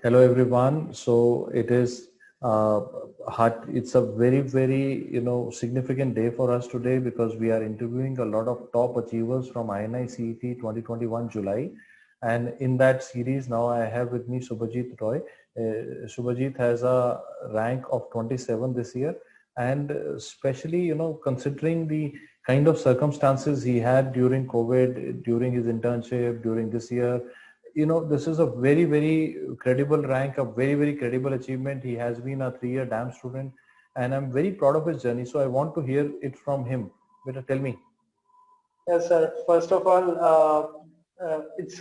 Hello everyone. So it is it's a very significant day for us today because we are interviewing a lot of top achievers from INI CET 2021 July, and in that series now I have with me Subhajit Roy. Subhajit has a rank of 27 this year, and especially considering the kind of circumstances he had during COVID, during his internship, during this year, this is a very credible rank, a very credible achievement. He has been a 3-year DAM student, and I'm very proud of his journey. So I want to hear it from him. Better tell me. Yes, sir. First of all, it's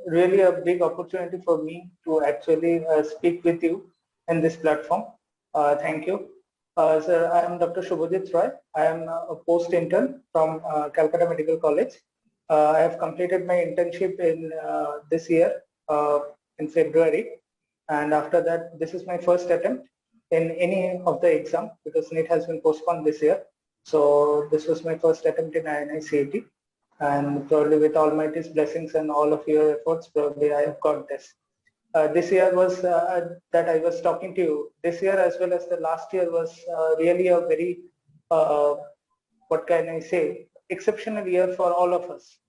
really a big opportunity for me to actually speak with you in this platform. Thank you. Sir, I am Dr. Shubhajit Roy. I am a post-intern from Calcutta Medical College. I have completed my internship in this year in February. And after that, this is my first attempt in any of the exam because NEET has been postponed this year. So this was my first attempt in INI CET, and probably with Almighty's blessings and all of your efforts, probably I have got this. This year was that I was talking to you. This year as well as the last year was really a very, what can I say, exceptional year for all of us.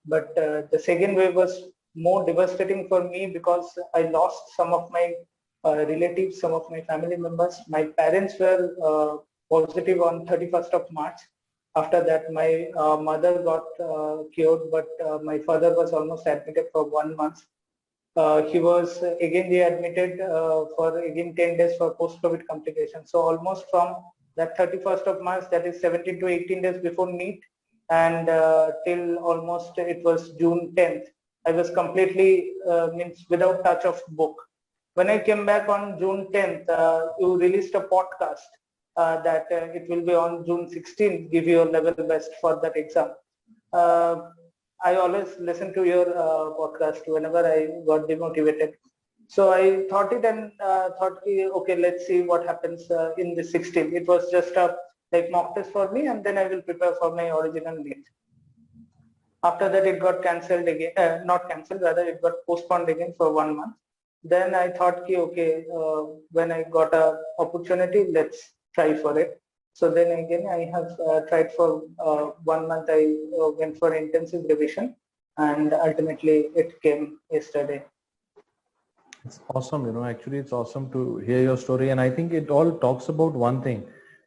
But the second wave was more devastating for me because I lost some of my relatives, some of my family members. My parents were positive on 31st of March. After that, my mother got cured, but my father was almost admitted for 1 month. He was again readmitted for again 10 days for post-COVID complications. So almost from that 31st of March, that is 17 to 18 days before NEET, and till almost it was June 10th, I was completely means without touch of book. When I came back on June 10th, you released a podcast that it will be on June 16th, give your level best for that exam. I always listen to your podcast whenever I got demotivated. So I thought it and thought, okay, let's see what happens in the 16th. It was just a like mock test for me, and then I will prepare for my original NEET. After that, it got cancelled again, not cancelled, rather it got postponed again for 1 month. Then I thought, okay, when I got a opportunity, let's try for it. So then again, I have tried for 1 month. I went for intensive revision, and ultimately it came yesterday. It's awesome, actually it's awesome to hear your story. And I think it all talks about one thing,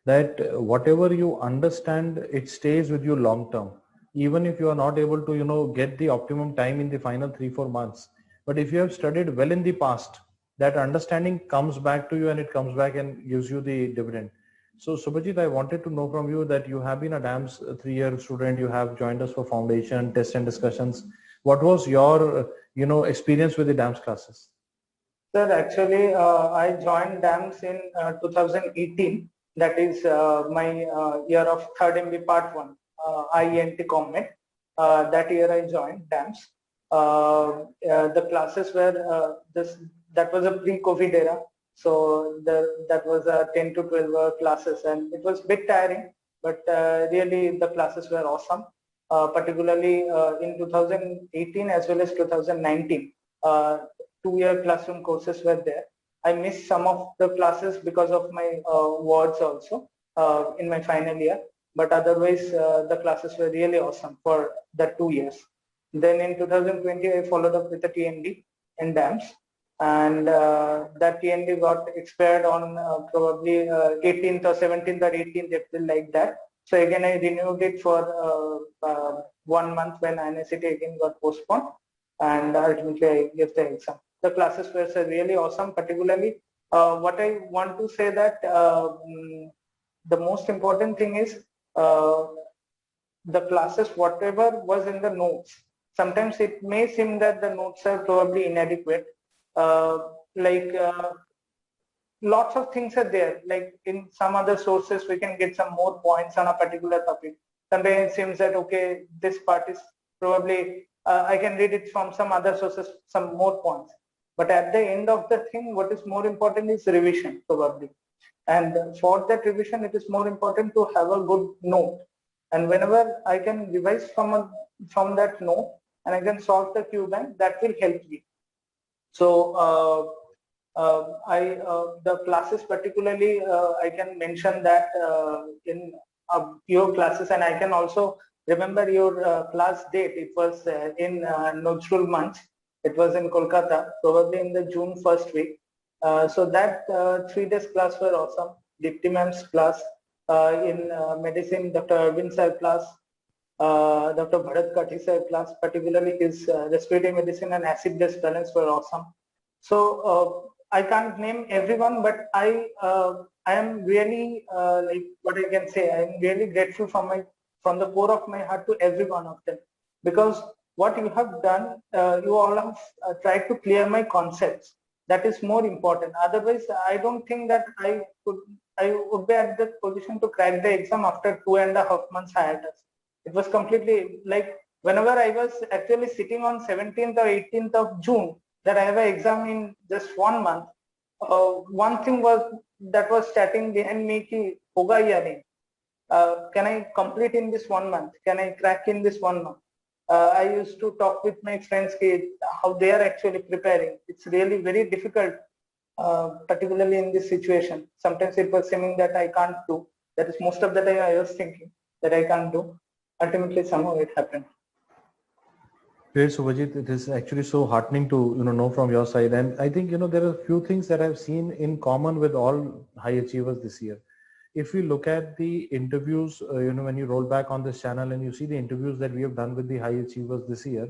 that whatever you understand, it stays with you long term. Even if you are not able to, get the optimum time in the final 3-4 months. But if you have studied well in the past, that understanding comes back to you and it comes back and gives you the dividend. So Subhajit, I wanted to know from you that you have been a DAMS 3-year student, you have joined us for foundation, test and discussions. What was your, experience with the DAMS classes? Sir, actually, I joined DAMS in 2018. That is my year of 3rd MB Part 1, IENT Commet. That year I joined DAMS. The classes were, that was a pre-COVID era. So that was 10 to 12 hour classes, and it was a bit tiring, but really the classes were awesome. Particularly in 2018 as well as 2019. 2-year classroom courses were there. I missed some of the classes because of my wards also in my final year, but otherwise the classes were really awesome for that 2 years. Then in 2020, I followed up with a TND in DAMS, and that TND got expired on probably 18th or 17th or 18th April, like that. So again, I renewed it for 1 month when INI-CET again got postponed, and ultimately I gave the exam. The classes were really awesome. Particularly, what I want to say that the most important thing is the classes, whatever was in the notes. Sometimes it may seem that the notes are probably inadequate. Lots of things are there. Like in some other sources, we can get some more points on a particular topic. Sometimes it seems that, okay, this part is probably, I can read it from some other sources, some more points. But at the end of the thing, what is more important is revision, probably. And for that revision, it is more important to have a good note. And whenever I can revise from that note and I can solve the Q bank, that will help me. So the classes particularly, I can mention that in your classes, and I can also remember your class date. It was in Nazrul Manch. It was in Kolkata, probably in the June first week. So that 3 days class were awesome. Dipti ma'am's class in medicine, Dr. Arvind sir class, Dr. Bharat Kathi sir class, particularly his respiratory medicine and acid-base balance were awesome. So I can't name everyone, but I am really like what I can say. I am really grateful from the core of my heart to every one of them, because what you have done, you all have tried to clear my concepts. That is more important. Otherwise, I don't think that I would be at the position to crack the exam after 2.5 months hiatus. It was completely like whenever I was actually sitting on 17th or 18th of June that I have an exam in just 1 month. One thing was that was chatting behind me ki hoga ya nahi. Can I complete in this 1 month? Can I crack in this 1 month? I used to talk with my friends how they are actually preparing. It's really very difficult, particularly in this situation. Sometimes it was seeming that I can't do. That is most of the time I was thinking that I can't do. Ultimately, somehow it happened. Great, Subhajit. It is actually so heartening to know from your side, and I think there are a few things that I've seen in common with all high achievers this year. If we look at the interviews, when you roll back on this channel and you see the interviews that we have done with the high achievers this year,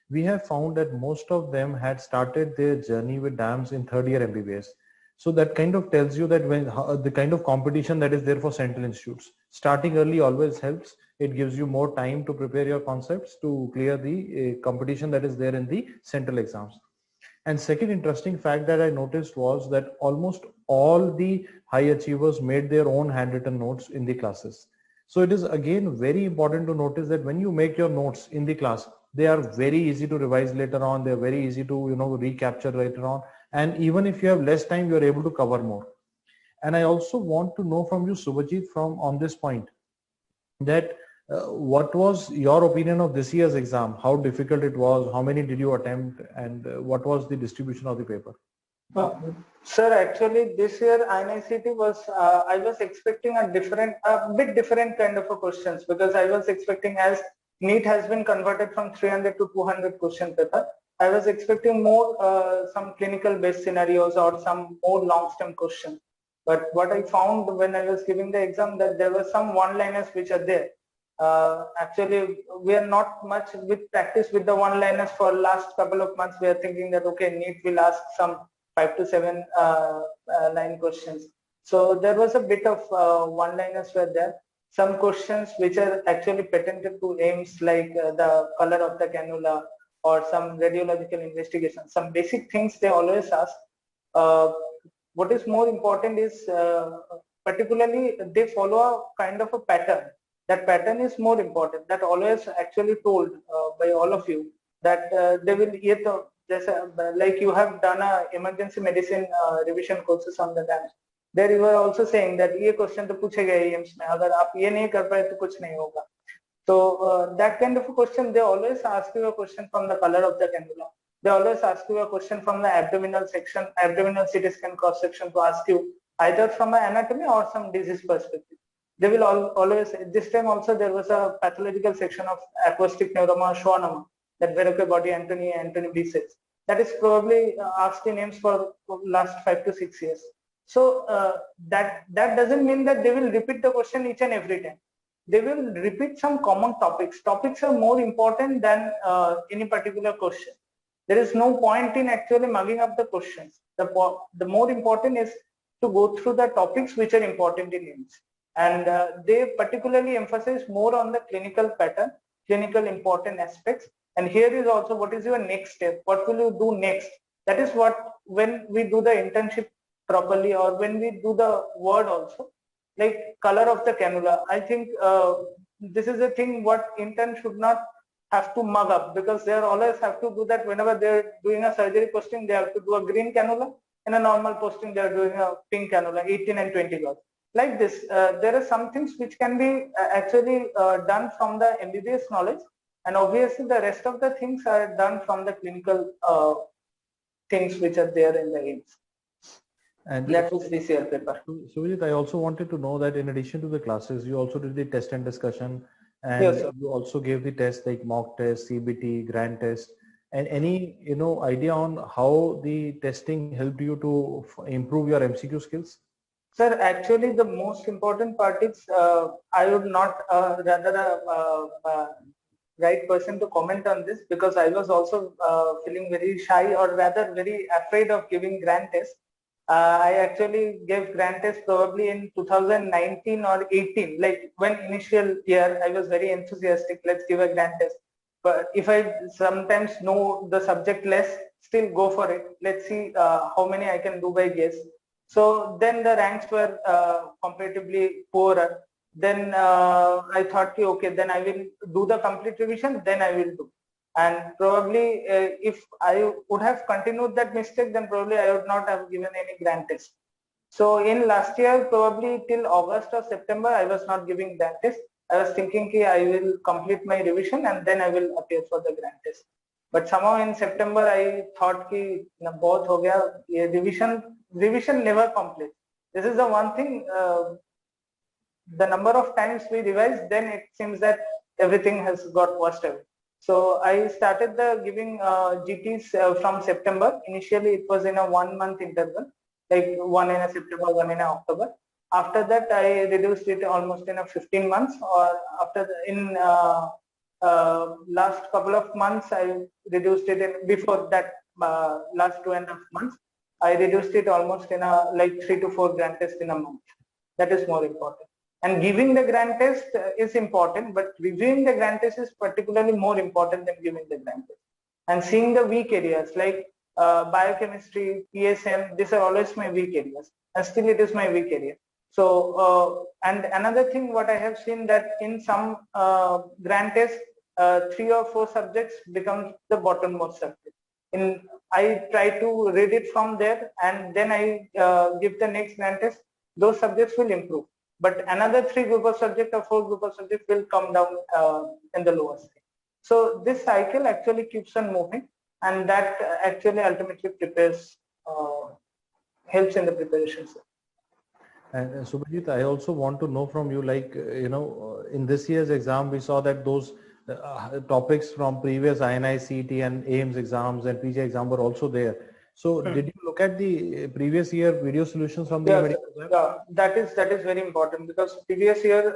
we have found that most of them had started their journey with DAMS in third year MBBS. So that kind of tells you that when the kind of competition that is there for central institutes, starting early always helps. It gives you more time to prepare your concepts to clear the competition that is there in the central exams. And second interesting fact that I noticed was that almost all the high achievers made their own handwritten notes in the classes. So it is again very important to notice that when you make your notes in the class, they are very easy to revise later on. They're very easy to recapture later on. And even if you have less time, you're able to cover more. And I also want to know from you, Subhajit, from on this point, that what was your opinion of this year's exam? How difficult it was? How many did you attempt? And what was the distribution of the paper? Sir, actually this year INICT was, I was expecting a bit different kind of a questions, because I was expecting, as NEET has been converted from 300 to 200 question paper, I was expecting more some clinical based scenarios or some more long term questions. But what I found when I was giving the exam, that there were some one-liners which are there. Actually, we are not much with practice with the one-liners for last couple of months. We are thinking that, okay, NEET will ask some 5 to 7 line questions. So there was a bit of one-liners were there. Some questions which are actually patented to AIIMS, like the color of the cannula or some radiological investigation. Some basic things they always ask. What is more important is particularly they follow a kind of a pattern. That pattern is more important. That always actually told by all of you that they will like you have done a emergency medicine revision courses on the DAMS. There you were also saying that ये question तो पूछेगा AIIMS में, अगर आप ये नहीं कर पाए तो कुछ नहीं होगा. So that kind of a question, they always ask you a question from the color of the cannula. They always ask you a question from the abdominal section, abdominal CT scan cross section, to ask you either from an anatomy or some disease perspective. They will always, this time also there was a pathological section of acoustic neuroma schwannoma, that Verocay body Anthony B says. That is probably asked in AIIMS for last 5 to 6 years. So that doesn't mean that they will repeat the question each and every time. They will repeat some common topics. Topics are more important than any particular question. There is no point in actually mugging up the questions. The more important is to go through the topics which are important in AIIMS. And they particularly emphasize more on the clinical pattern, clinical important aspects. And here is also what is your next step? What will you do next? That is what, when we do the internship properly, or when we do the word also, like color of the cannula. I think this is a thing what intern should not have to mug up, because they always have to do that. Whenever they're doing a surgery posting, they have to do a green cannula. In a normal posting, they are doing a pink cannula, 18 and 20 gauge. Like this, there are some things which can be actually done from the MBBS knowledge, and obviously the rest of the things are done from the clinical things which are there in the AIMS. And that was this year paper. So Vijit, I also wanted to know that in addition to the classes, you also did the test and discussion, and Yes, sir. you also gave the test like mock test, CBT, grand test, and any idea on how the testing helped you to improve your MCQ skills? Sir, actually, the most important part is I would not rather right person to comment on this, because I was also feeling very shy, or rather very afraid of giving grand test. I actually gave grand test probably in 2019 or 18. Like when initial year, I was very enthusiastic. Let's give a grand test. But if I sometimes know the subject less, still go for it. Let's see how many I can do by guess. So then the ranks were comparatively poorer. Then I thought, okay, then I will do the complete revision, then I will do. And probably if I would have continued that mistake, then probably I would not have given any grand test. So in last year, probably till August or September, I was not giving grand test. I was thinking I will complete my revision and then I will appear for the grand test. But somehow in September, I thought कि बहुत हो गया, ये revision never complete. This is the one thing. The number of times we revise, then it seems that everything has got washed away. So I started the giving GTs from September. Initially, it was in a 1 month interval, like one in a September, one in a October. After that, I reduced it almost in a 15 months, or after in last couple of months, I reduced it in before that last 2.5 months. I reduced it almost in a like 3 to 4 grand tests in a month. That is more important. And giving the grand test is important, but reviewing the grand test is particularly more important than giving the grand test. And seeing the weak areas like biochemistry, PSM, these are always my weak areas, and still it is my weak area. So, and another thing what I have seen that in some grand tests, 3 or 4 subjects become the bottommost subject. I try to read it from there, and then I give the next grand test. Those subjects will improve, but another 3 group of subject or 4 group of subject will come down in the lower stage. So this cycle actually keeps on moving, and that actually ultimately prepares, helps in the preparation. And Subhajit, I also want to know from you, like, in this year's exam, we saw that those topics from previous INI, CET and AIMS exams and PG exam were also there. So did you look at the previous year video solutions from the medical exam? Yeah, that is very important, because previous year,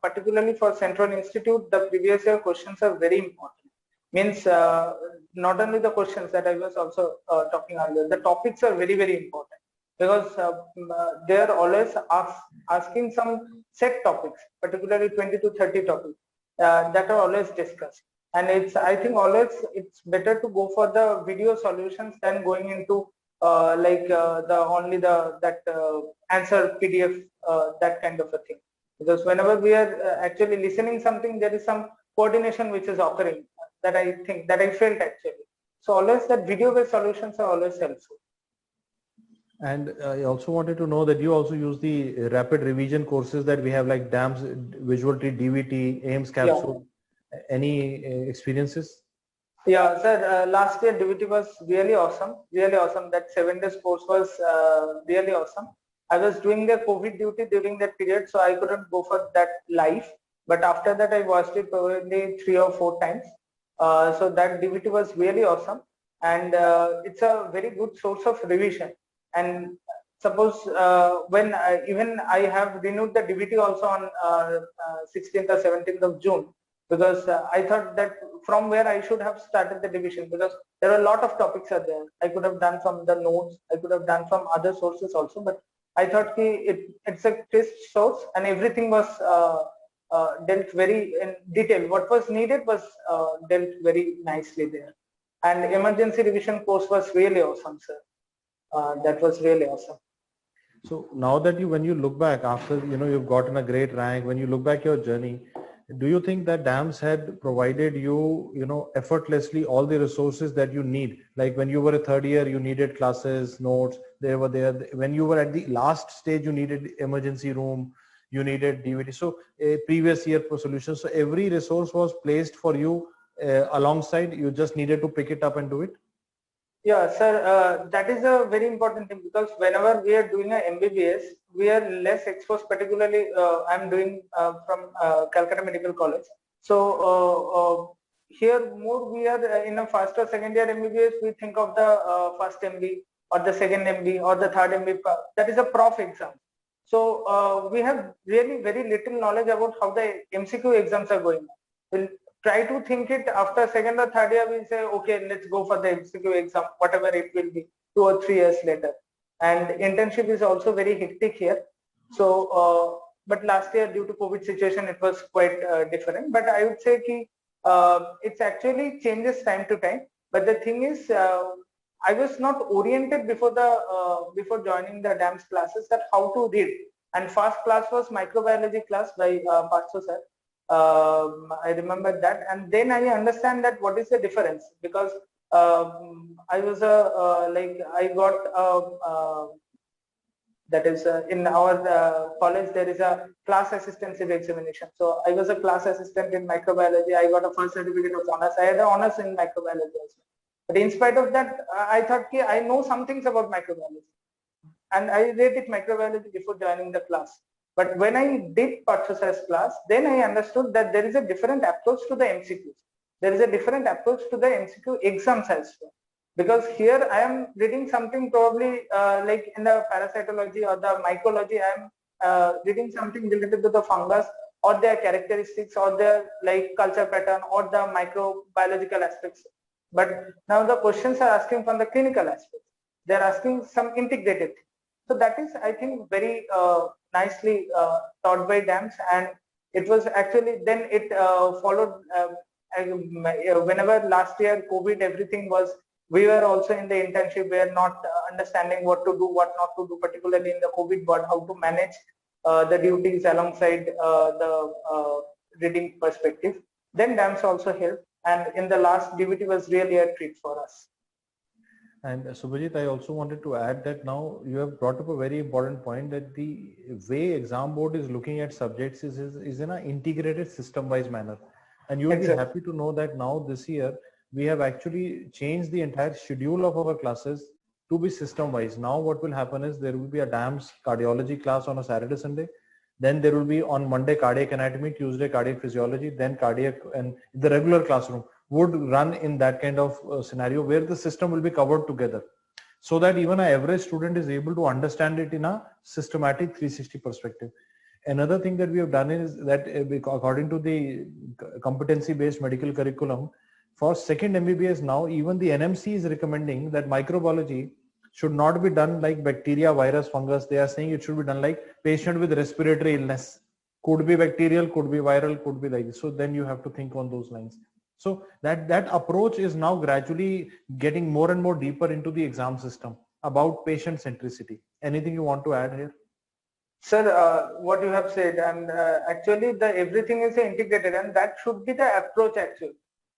particularly for Central Institute, the previous year questions are very important. Means not only the questions that I was also talking earlier, the topics are very, very important, because they are always asking some set topics, particularly 20 to 30 topics that are always discussed. And I think always it's better to go for the video solutions than going into answer PDF, that kind of a thing. Because whenever we are actually listening something, there is some coordination which is occurring that I felt actually. So always that video-based solutions are always helpful. And I also wanted to know that you also use the rapid revision courses that we have, like DAMS, Visual Treat, DVT, AIMS capsule. Yeah. Any experiences? Yeah, sir. Last year DVT was really awesome. Really awesome. That 7 days course was really awesome. I was doing the COVID duty during that period, so I couldn't go for that live. But after that, I watched it probably 3 or 4 times. So that DVT was really awesome, and it's a very good source of revision. And suppose when even I have renewed the DVT also on 16th or 17th of June, because I thought that from where I should have started the division, because there are a lot of topics are there. I could have done from the notes, I could have done from other sources also, but I thought it's a test source, and everything was dealt very in detail. What was needed was dealt very nicely there. And emergency revision course was really awesome, sir. That was really awesome. So now that when you look back after, you've gotten a great rank, when you look back your journey, do you think that DAMS had provided you, effortlessly all the resources that you need? Like when you were a third year, you needed classes, notes, they were there. When you were at the last stage, you needed emergency room, you needed DVT. So a previous year for solutions. So every resource was placed for you alongside, you just needed to pick it up and do it? Yeah, sir, that is a very important thing because whenever we are doing a MBBS, we are less exposed, particularly I'm doing from Calcutta Medical College. So here more we are in a first or second year MBBS, we think of the first MB or the second MB or the third MB, that is a prof exam. So we have really very little knowledge about how the MCQ exams are going. We'll try to think it after second or third year. We say, okay, let's go for the MCQ exam, whatever it will be, 2 or 3 years later. And internship is also very hectic here. So, but last year due to COVID situation, it was quite different. But I would say ki, it's actually changes time to time. But the thing is, I was not oriented before the before joining the DAMS classes that how to read. And first class was microbiology class by Partho sir. I remember that, and then I understand that what is the difference, because I was a like I got that is in our college there is a class assistance examination. So I was a class assistant in microbiology. I got a first certificate of honors. I had an honors in microbiology also. But in spite of that, I thought I know some things about microbiology, and I read it microbiology before joining the class. But when I did Partho's class, then I understood that there is a different approach to the MCQs. There is a different approach to the MCQ exams as well. Because here I am reading something probably like in the parasitology or the mycology, I am reading something related to the fungus or their characteristics or their like culture pattern or the microbiological aspects. But now the questions are asking from the clinical aspects. They're asking some integrated. So that is, I think, very nicely taught by DAMS, and it was actually then it followed whenever last year COVID everything was, we were also in the internship. We are not understanding what to do, what not to do, particularly in the COVID ward, how to manage the duties alongside the reading perspective. Then DAMS also helped, and in the last DVT was really a treat for us. And Subhajit, I also wanted to add that now you have brought up a very important point that the way exam board is looking at subjects is in an integrated system-wise manner. And you will be happy to know that now this year, we have actually changed the entire schedule of our classes to be system-wise. Now what will happen is there will be a DAMS cardiology class on a Saturday, Sunday. Then there will be on Monday cardiac anatomy, Tuesday cardiac physiology, then cardiac, and the regular classroom would run in that kind of scenario where the system will be covered together, so that even an average student is able to understand it in a systematic 360 perspective. Another thing that we have done is that according to the competency based medical curriculum for second MBBS, now even the NMC is recommending that microbiology should not be done like bacteria, virus, fungus. They are saying it should be done like patient with respiratory illness. Could be bacterial, could be viral, could be like this. So then you have to think on those lines. So that approach is now gradually getting more and more deeper into the exam system about patient centricity. Anything you want to add here? Sir, what you have said, and actually the everything is integrated, and that should be the approach actually.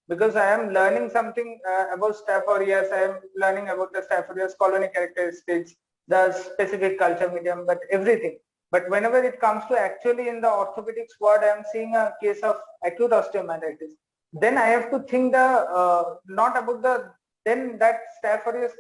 Because I am learning something about Staph aureus, I am learning about the Staph aureus colony characteristics, the specific culture medium, but everything. But whenever it comes to actually in the orthopedics ward, I am seeing a case of acute osteomyelitis. Then I have to think the not about the, then that Staph aureus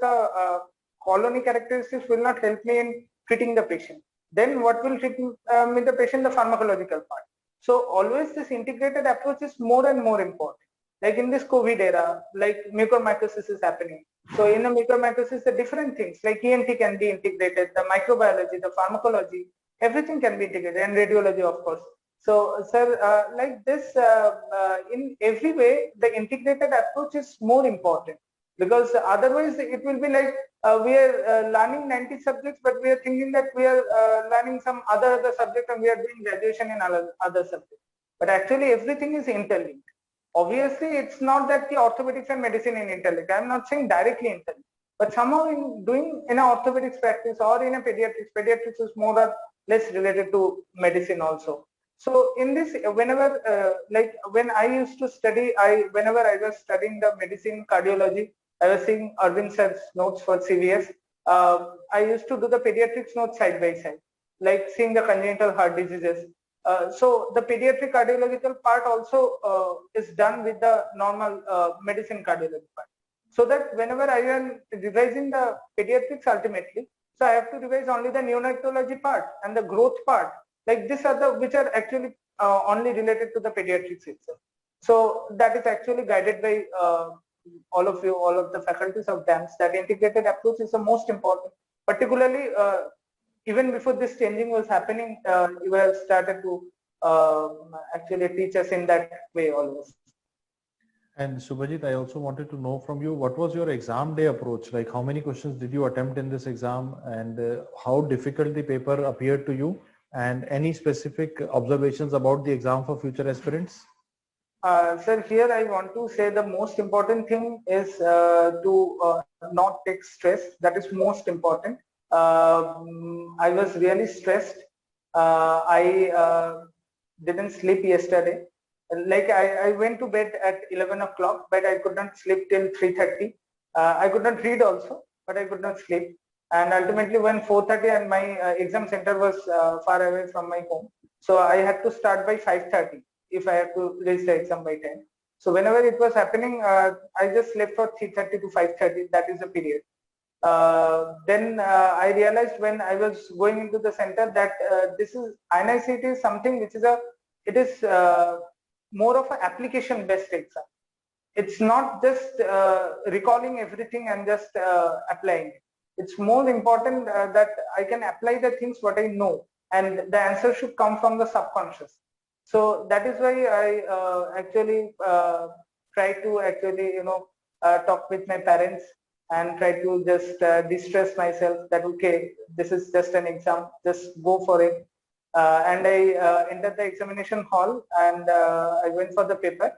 colony characteristics will not help me in treating the patient. Then what will treat with the patient? The pharmacological part. So always this integrated approach is more and more important. Like in this COVID era, like mucormycosis is happening. So in a mucormycosis, the different things like ENT can be integrated, the microbiology, the pharmacology, everything can be integrated, and radiology, of course. So, sir, like this, in every way, the integrated approach is more important, because otherwise it will be like we are learning 90 subjects, but we are thinking that we are learning some other subject and we are doing graduation in other subjects. But actually, everything is interlinked. Obviously, it's not that the orthopedics and medicine in interlinked. I'm not saying directly interlinked, but somehow in doing in a orthopedics practice or in a pediatrics is more or less related to medicine also. So in this, whenever like when I used to study, whenever I was studying the medicine cardiology, I was seeing Arvind sir's notes for CVS. I used to do the pediatrics notes side by side, like seeing the congenital heart diseases. So the pediatric cardiological part also is done with the normal medicine cardiology part. so that whenever I am revising the pediatrics ultimately, so I have to revise only the neonatology part and the growth part. Like these are the which are actually only related to the pediatrics itself. So that is actually guided by all of you, all of the faculties of DAMS. That integrated approach is the most important, particularly even before this changing was happening, you have started to actually teach us in that way always. And Subhajit, I also wanted to know from you, what was your exam day approach? Like how many questions did you attempt in this exam, and how difficult the paper appeared to you, and any specific observations about the exam for future aspirants? Sir, here I want to say the most important thing is to not take stress. That is most important. I was really stressed. I didn't sleep yesterday. Like I went to bed at 11 o'clock, but I could not sleep till 3:30. I could not read also, but I could not sleep. And ultimately when 4:30 and my exam center was far away from my home, so I had to start by 5:30 if I have to reach the exam by 10. So whenever it was happening, I just slept for 3:30 to 5:30. That is the period. Then I realized when I was going into the center that this is INICET is something which is it is more of an application based exam. It's not just recalling everything and just applying it. It's more important that I can apply the things what I know, and the answer should come from the subconscious. So that is why I actually try to actually talk with my parents and try to just distress myself that okay, this is just an exam, just go for it. And I entered the examination hall and I went for the paper.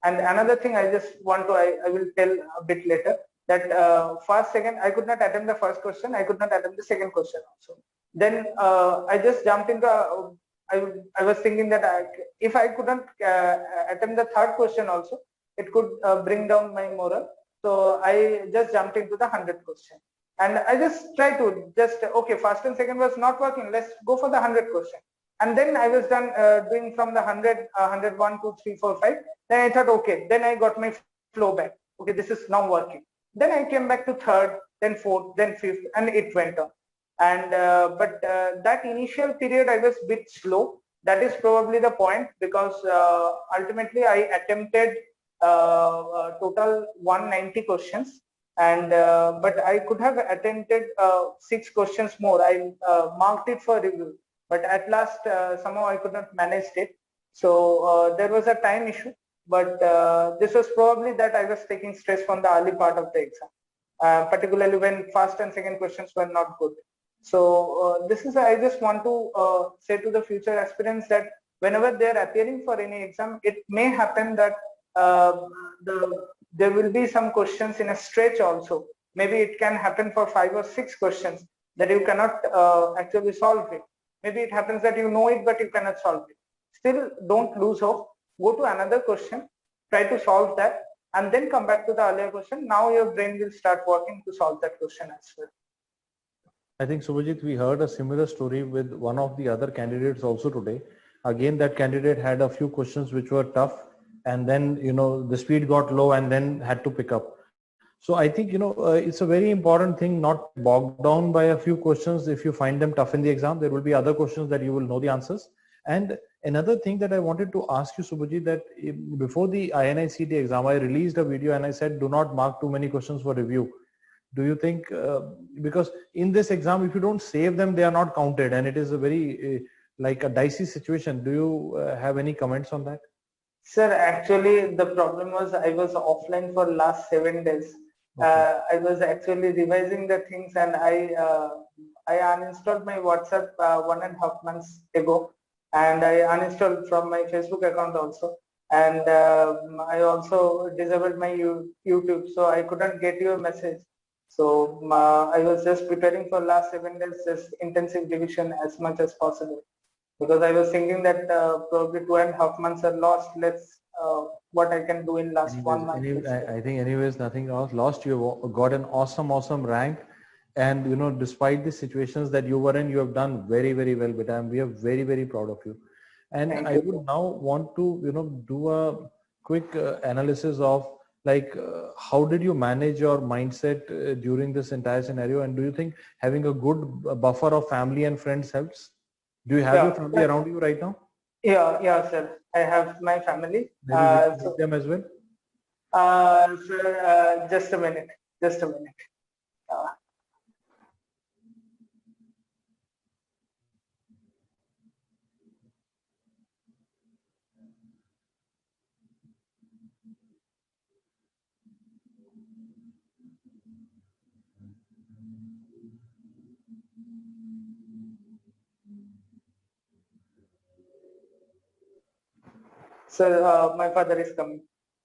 And another thing I just want to, I will tell a bit later that first, second, I could not attempt the first question. I could not attempt the second question also. Then I just jumped into, I was thinking that if I couldn't attempt the third question also, it could bring down my morale. So I just jumped into the 100 question. And I just tried to just, okay, first and second was not working. Let's go for the 100 question. And then I was done doing from the 100, 101, 2, 3, 4, 5. Then I thought, okay, then I got my flow back. Okay, this is now working. Then I came back to third, then fourth, then fifth, and it went on. And but that initial period I was a bit slow. That is probably the point, because ultimately I attempted total 190 questions, and but I could have attempted 6 questions more. I marked it for review, but at last somehow I could not manage it. So there was a time issue, but this was probably that I was taking stress from the early part of the exam, particularly when first and second questions were not good. So this is, I just want to say to the future aspirants that whenever they are appearing for any exam, it may happen that there will be some questions in a stretch also. Maybe it can happen for 5 or 6 questions that you cannot actually solve it. Maybe it happens that you know it, but you cannot solve it. Still, don't lose hope. Go to another question, try to solve that, and then come back to the earlier question. Now your brain will start working to solve that question as well. I think, Subhajit, we heard a similar story with one of the other candidates also today. Again, that candidate had a few questions which were tough, and then the speed got low and then had to pick up. So I think it's a very important thing not bogged down by a few questions. If you find them tough in the exam, there will be other questions that you will know the answers. And another thing that I wanted to ask you, Subhajit, that before the INICET exam, I released a video and I said, do not mark too many questions for review. Do you think, because in this exam, if you don't save them, they are not counted, and it is a very like a dicey situation. Do you have any comments on that? Sir, actually the problem was I was offline for last 7 days. Okay. I was actually revising the things, and I uninstalled my WhatsApp 1.5 months ago, and I uninstalled from my Facebook account also, and I also disabled my YouTube, so I couldn't get your message. So I was just preparing for last 7 days, just intensive revision as much as possible, because I was thinking that probably 2.5 months are lost. Let's what I can do in last 1 month. I think anyways, nothing else lost. You got an awesome rank, and despite the situations that you were in, you have done very well, Bitam. We are very proud of you. And I would now want to do a quick analysis of like how did you manage your mindset during this entire scenario, and do you think having a good buffer of family and friends helps? Do you have your family Yeah, around you right now? yeah, sir. I have my family. Maybe we can meet them as well. Sir, just a minute. Just a minute. Uh, Sir, my father is coming.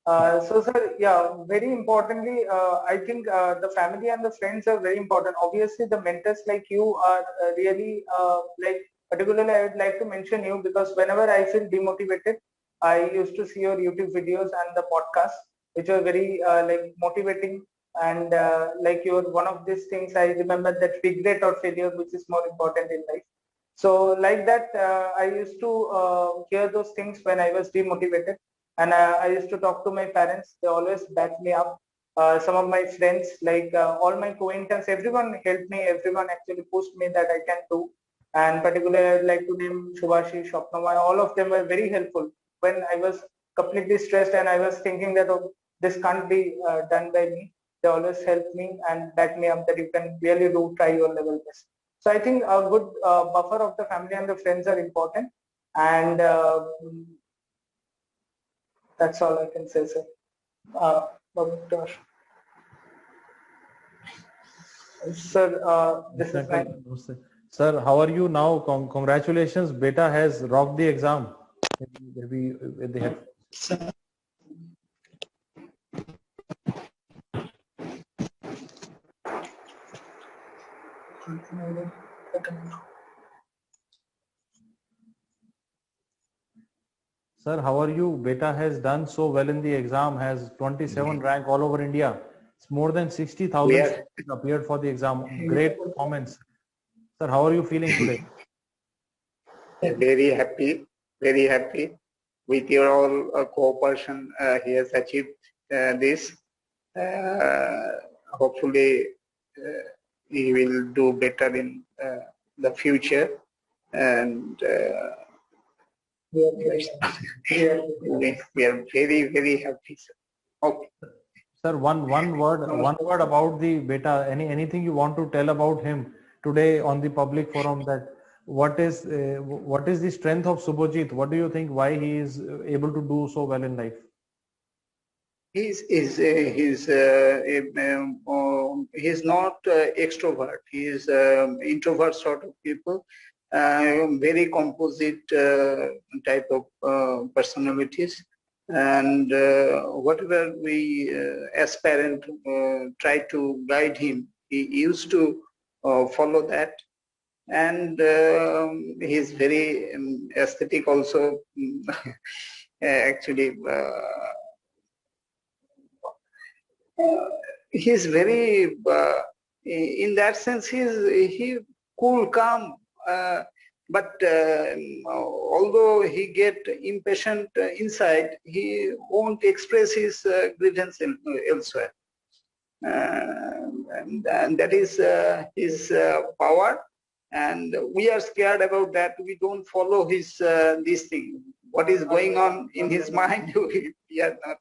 So, sir, yeah, very importantly, I think the family and the friends are very important. Obviously, the mentors like you are really like, particularly, I would like to mention you because whenever I feel demotivated, I used to see your YouTube videos and the podcast, which are very like motivating. And like you're one of these things, I remember that regret or failure, which is more important in life. So like that, I used to hear those things when I was demotivated, and I used to talk to my parents. They always backed me up. Some of my friends, like all my acquaintances, everyone helped me. Everyone actually pushed me that I can do. And particularly, I'd like to name Shubhashi, Shopnama. All of them were very helpful when I was completely stressed and I was thinking that, oh, this can't be done by me. They always helped me and backed me up that you can really do, try your level best. So I think a good buffer of the family and the friends are important, and that's all I can say, sir. Dr. Sir, this is my. Sir, how are you now? Congratulations, beta has rocked the exam. Maybe they have. Sir, how are you? Beta has done so well in the exam, has 27 rank all over India. It's more than 60,000 students appeared for the exam. Great performance. Sir, how are you feeling today? Very happy with your all cooperation. He has achieved this. Hopefully, he will do better in the future, and we are very happy. Sir. Okay. Sir, one word about the beta. Anything you want to tell about him today on the public forum? That what is the strength of Subhajit? What do you think? Why he is able to do so well in life? He's not extrovert. He is introvert sort of people. Very composite type of personalities, and whatever we as parent try to guide him, he used to follow that, and he's very aesthetic also. Actually, he's very in that sense he cool, calm, but although he get impatient inside, he won't express his grievance elsewhere, and that is his power, and we are scared about that. We don't follow his this thing, what is going on in his mind. We are not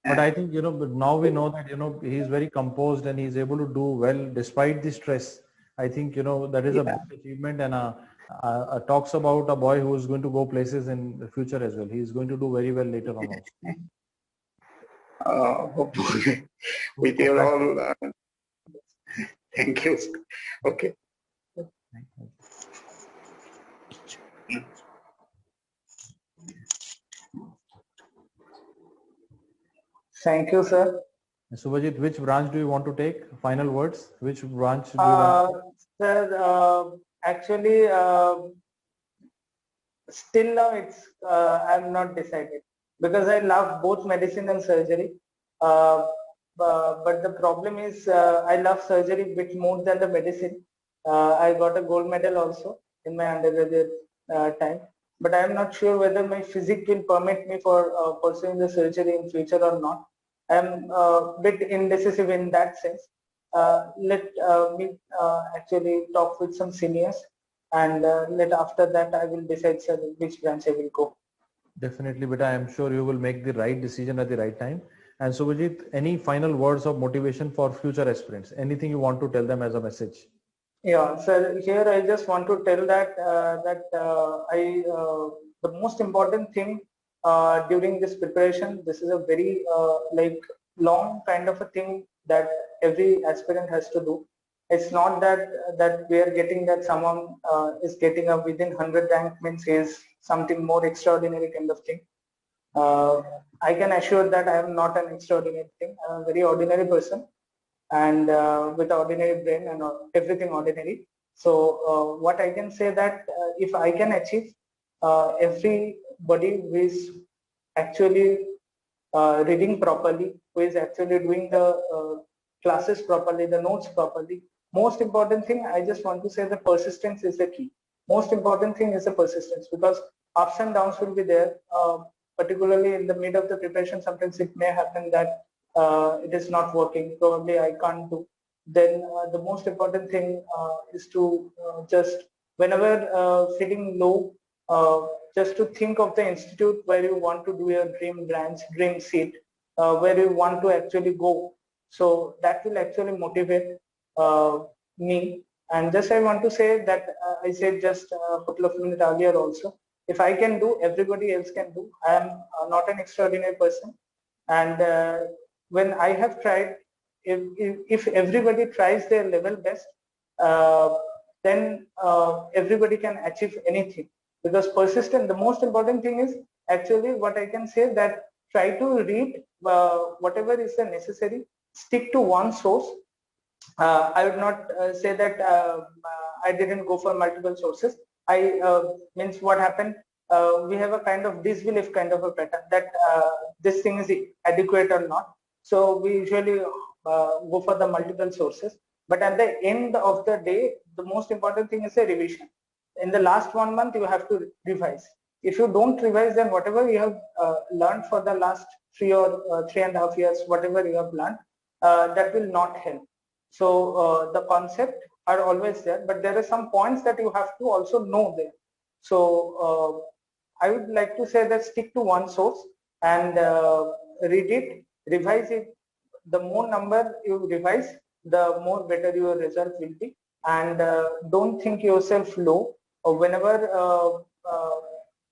but I think, but now we know that, he's very composed and he's able to do well despite the stress. I think, that is a big achievement, and talks about a boy who is going to go places in the future as well. He's going to do very well later on also. Hopefully, with your all, thank you. Okay. Thank you, sir. Subhajit, which branch do you want to take? Final words. Which branch do you want? Sir, actually, still now I'm not decided because I love both medicine and surgery. But the problem is I love surgery a bit more than the medicine. I got a gold medal also in my undergraduate time, but I am not sure whether my physique will permit me for pursuing the surgery in future or not. I'm a bit indecisive in that sense. Let me actually talk with some seniors, and let after that I will decide, sir, which branch I will go. Definitely, but I am sure you will make the right decision at the right time. And Subhajit, any final words of motivation for future aspirants? Anything you want to tell them as a message? Yeah, sir. Here I just want to tell that the most important thing during this preparation. This is a very like long kind of a thing that every aspirant has to do. It's not that we are getting that someone is getting a within 100 rank means is something more extraordinary kind of thing. Uh, I can assure that I am not an extraordinary thing. I am a very ordinary person, and with ordinary brain and everything ordinary. So what I can say that if I can achieve, everybody who is actually reading properly, who is actually doing the classes properly, the notes properly. Most important thing, I just want to say the persistence is the key. Most important thing is the persistence, because ups and downs will be there. Particularly in the mid of the preparation, sometimes it may happen that it is not working. Probably I can't do. Then the most important thing is to just whenever feeling low, just to think of the institute where you want to do your dream branch, dream seat, where you want to actually go. So that will actually motivate me. And just I want to say that I said just a couple of minutes earlier also, if I can do, everybody else can do. I am not an extraordinary person. And when I have tried, if everybody tries their level best, uh, then everybody can achieve anything. Because persistent, the most important thing is actually what I can say that try to read whatever is the necessary, stick to one source. I would not say that I didn't go for multiple sources. I means what happened. We have a kind of disbelief kind of a pattern that this thing is adequate or not. So we usually go for the multiple sources. But at the end of the day, the most important thing is a revision. In the last 1 month, you have to revise. If you don't revise, then whatever you have learned for the last 3.5 years, whatever you have learned, that will not help. So the concept are always there, but there are some points that you have to also know there. So I would like to say that stick to one source and read it, revise it. The more number you revise, the more better your result will be. And don't think yourself low. Or whenever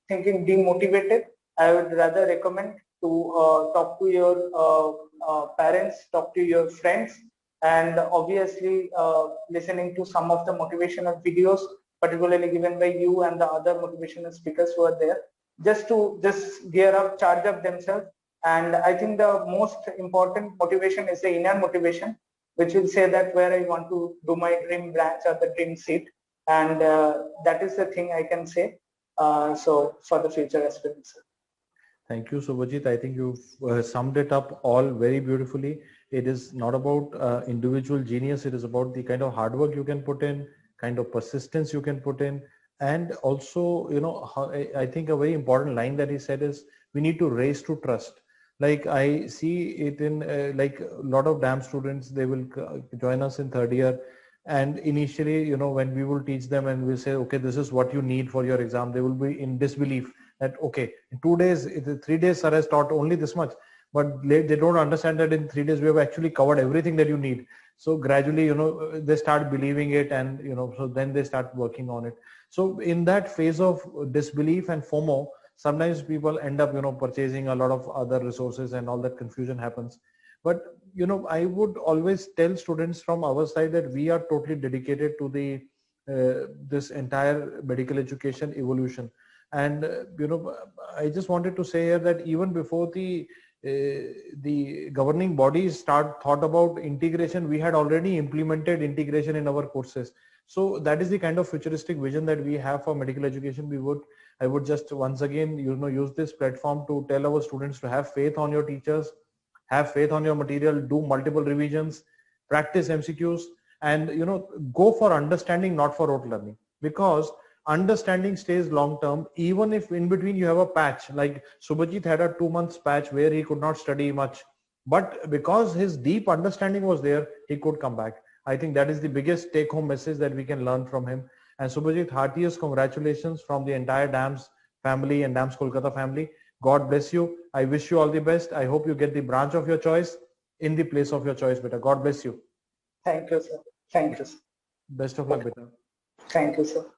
thinking demotivated, I would rather recommend to talk to your parents, talk to your friends, and obviously listening to some of the motivational videos, particularly given by you and the other motivational speakers who are there, just to just gear up, charge up themselves. And I think the most important motivation is the inner motivation, which will say that where I want to do my dream branch or the dream seat. And that is the thing I can say. So for the future aspirants. Thank you, Subhajit. I think you've summed it up all very beautifully. It is not about individual genius. It is about the kind of hard work you can put in, kind of persistence you can put in. And also, you know, how, I think a very important line that he said is we need to raise to trust. Like I see it in like a lot of DAM students, they will join us in third year. And initially, you know, when we will teach them and we say, okay, this is what you need for your exam, they will be in disbelief that, okay, in 2 days, 3 days, sir has taught only this much, but they don't understand that in 3 days, we have actually covered everything that you need. So gradually, you know, they start believing it and, you know, so then they start working on it. So in that phase of disbelief and FOMO, sometimes people end up, you know, purchasing a lot of other resources and all that confusion happens. But, you know, I would always tell students from our side that we are totally dedicated to the this entire medical education evolution. And you know, I just wanted to say here that even before the governing bodies thought about integration, we had already implemented integration in our courses. So that is the kind of futuristic vision that we have for medical education. I would just once again, you know, use this platform to tell our students to have faith on your teachers, have faith on your material, do multiple revisions, practice MCQs, and you know, go for understanding, not for rote learning. Because understanding stays long term, even if in between you have a patch. Like Subhajit had a 2 months patch where he could not study much, but because his deep understanding was there, he could come back. I think that is the biggest take-home message that we can learn from him. And Subhajit, heartiest congratulations from the entire DAMS family and DAMS Kolkata family. God bless you. I wish you all the best. I hope you get the branch of your choice in the place of your choice, beta. God bless you. Thank you, sir. Thank you, sir. Best of luck, beta. Thank you, sir.